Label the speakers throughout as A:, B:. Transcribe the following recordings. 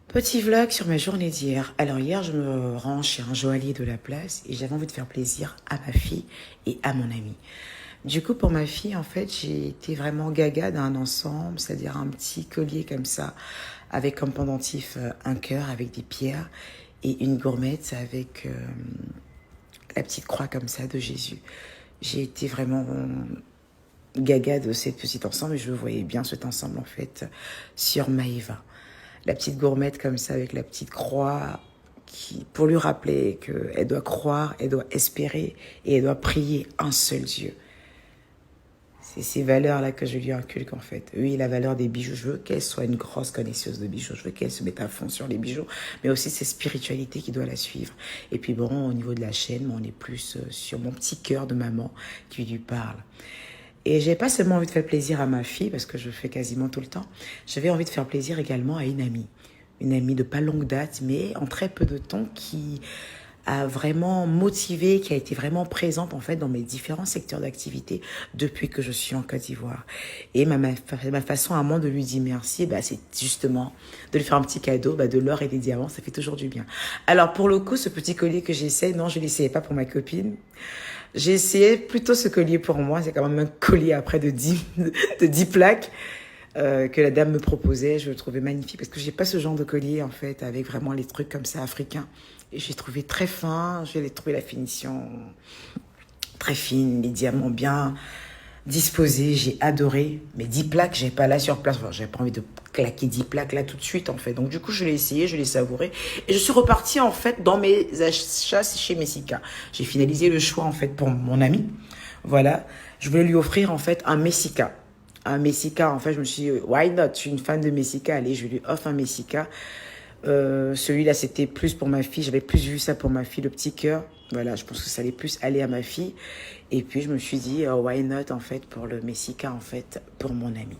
A: Petit vlog sur ma journée d'hier. Alors hier, je me rends chez un joaillier de la place et j'avais envie de faire plaisir à ma fille et à mon ami. Du coup, pour ma fille, en fait, j'ai été vraiment gaga d'un ensemble, c'est-à-dire un petit collier comme ça, avec comme pendentif un cœur avec des pierres et une gourmette avec la petite croix comme ça de Jésus. J'ai été vraiment gaga de cet petit ensemble et je voyais bien cet ensemble en fait sur Maïva. La petite gourmette comme ça avec la petite croix pour lui rappeler qu'elle doit croire, elle doit espérer et elle doit prier un seul Dieu. C'est ces valeurs-là que je lui inculque en fait. Oui, la valeur des bijoux, je veux qu'elle soit une grosse connaisseuse de bijoux, je veux qu'elle se mette à fond sur les bijoux, mais aussi cette spiritualité qui doit la suivre. Et puis bon, au niveau de la chaîne, on est plus sur mon petit cœur de maman qui lui parle. Et j'ai pas seulement envie de faire plaisir à ma fille, parce que je le fais quasiment tout le temps, j'avais envie de faire plaisir également à une amie. Une amie de pas longue date, mais en très peu de temps, qui a vraiment motivé, qui a été vraiment présente en fait dans mes différents secteurs d'activité depuis que je suis en Côte d'Ivoire. Et ma façon à moi de lui dire merci, c'est justement de lui faire un petit cadeau, de l'or et des diamants, ça fait toujours du bien. Alors pour le coup, ce petit collier que j'essaie, non, je ne l'essayais pas pour ma copine. J'ai essayé plutôt ce collier pour moi. C'est quand même un collier après de 10 plaques que la dame me proposait. Je le trouvais magnifique parce que j'ai pas ce genre de collier en fait avec vraiment les trucs comme ça africains. Et j'ai trouvé très fin. J'ai trouvé la finition très fine, les diamants bien disposés. J'ai adoré. Mais 10 plaques, j'ai pas là sur place. Enfin, j'avais pas envie de claquer 10 plaques là tout de suite en fait. Donc du coup, je l'ai essayé, je l'ai savouré. Et je suis repartie en fait dans mes achats chez Messika. J'ai finalisé le choix en fait pour mon ami. Voilà. Je voulais lui offrir en fait un Messika. Un Messika, en fait, je me suis dit, why not? Je suis une fan de Messika. Allez, je lui offre un Messika. Celui-là, c'était plus pour ma fille. J'avais plus vu ça pour ma fille, le petit cœur. Voilà, je pense que ça allait plus aller à ma fille. Et puis, je me suis dit, why not, en fait, pour le Messika, en fait, pour mon ami.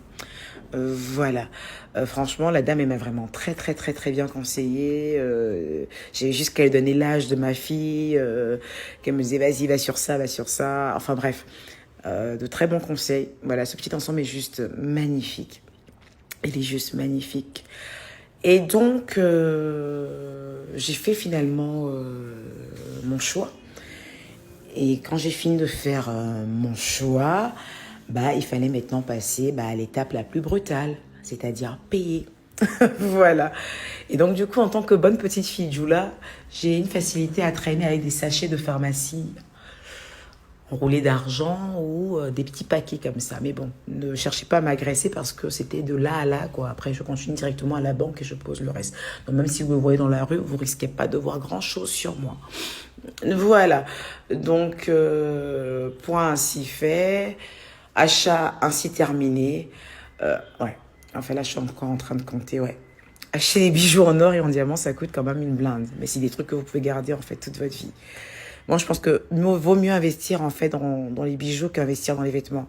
A: Voilà. Franchement, la dame, elle m'a vraiment très, très, très, très bien conseillé. J'ai juste qu'à lui donner l'âge de ma fille, qu'elle me disait, vas-y, va sur ça, va sur ça. Enfin, bref. De très bons conseils. Voilà, ce petit ensemble est juste magnifique. Il est juste magnifique. Et donc, j'ai fait finalement mon choix. Et quand j'ai fini de faire mon choix, il fallait maintenant passer à l'étape la plus brutale, c'est-à-dire payer. Voilà. Et donc, du coup, en tant que bonne petite fille Djoula, j'ai une facilité à traîner avec des sachets de pharmacie enroulés d'argent ou des petits paquets comme ça. Mais bon, ne cherchez pas à m'agresser parce que c'était de là à là, quoi. Après, je continue directement à la banque et je pose le reste. Donc, même si vous me voyez dans la rue, vous risquez pas de voir grand-chose sur moi. Voilà. Donc, point ainsi fait. Achat ainsi terminé. Ouais. Enfin, là, je suis encore en train de compter, ouais. Acheter des bijoux en or et en diamant, ça coûte quand même une blinde. Mais c'est des trucs que vous pouvez garder, en fait, toute votre vie. Moi, je pense que vaut mieux investir, en fait, dans les bijoux qu'investir dans les vêtements.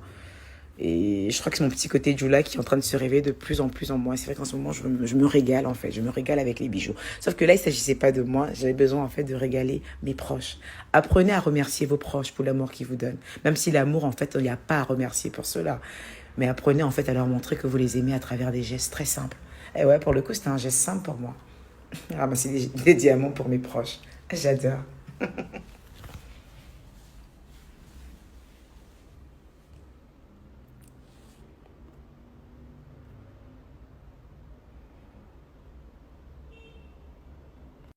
A: Et je crois que c'est mon petit côté Djoula qui est en train de se réveiller de plus en plus en moi. C'est vrai qu'en ce moment, je me régale, en fait. Je me régale avec les bijoux. Sauf que là, il ne s'agissait pas de moi. J'avais besoin, en fait, de régaler mes proches. Apprenez à remercier vos proches pour l'amour qu'ils vous donnent. Même si l'amour, en fait, il n'y a pas à remercier pour cela. Mais apprenez, en fait, à leur montrer que vous les aimez à travers des gestes très simples. Et ouais, pour le coup, c'était un geste simple pour moi. Ramasser des diamants pour mes proches. J'adore.